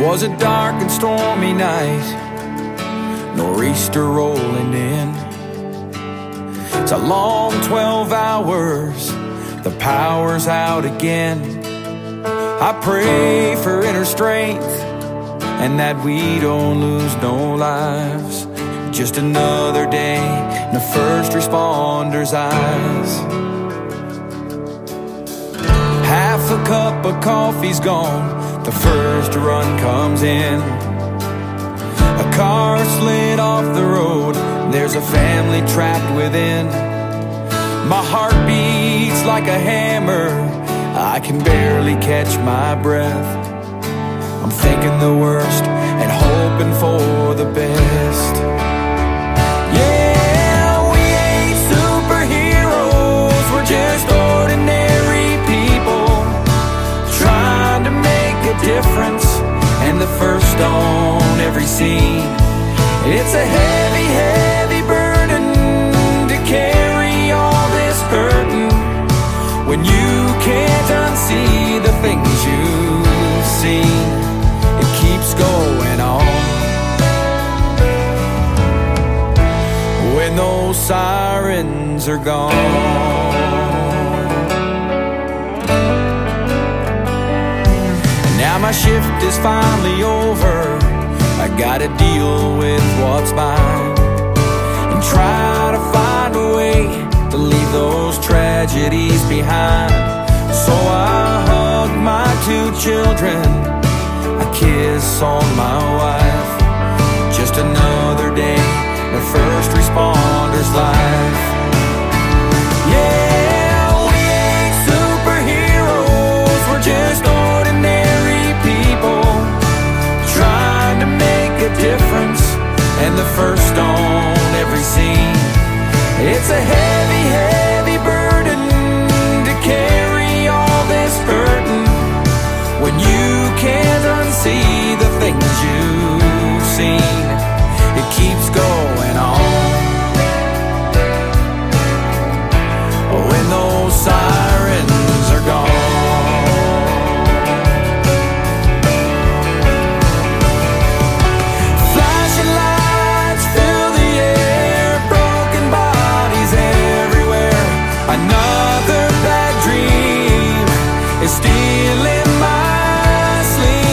was a dark and stormy night, nor'easter rolling in. It's a long 12 hours, the power's out again. I pray for inner strength and that we don't lose no lives. Just another day in the first responders' eyes. Half a cup of coffee's gone, the first run comes in. A car slid off the road, there's a family trapped within. My heart beats like a hammer, I can barely catch my breath. I'm thinking the worst and hoping for the best. Yeah, we ain't superheroes, we're just ordinary people trying to make a difference, and the first on every scene. It's a heavy, heavy burden to carry all this burden when you can't unsee the things you've seen. It keeps going on. When those sirens are gone. Now my shift is finally over, I gotta deal with what's mine and try to find a way to leave those tragedies behind. So I hug my 2 children, I kiss on my wife. Just another day in a first responder's life. Yeah, we ain't superheroes, we're just ordinary people trying to make a difference, and the first on every scene. It's a heavy, heavy burden to carry all this burden when you can't unsee the things you've seen. It keeps going on. When those sirens are gone. Flashing lights fill the air, broken bodies everywhere. Another bad dream is stealing my sleep.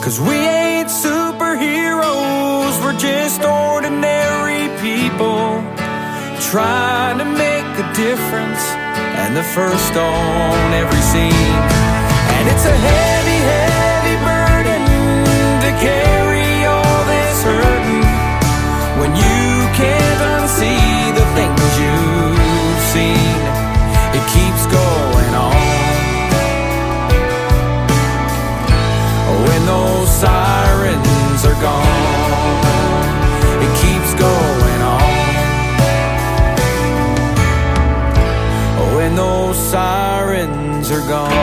'Cause we ain't superheroes, we're just ordinary people trying to make a difference, and the first on every scene. And it's a heavy, heavy burden to carry all this hurting when you can't unsee the things you've seen. It keeps going on. When those sirens are gone, it keeps going on. When those sirens are gone.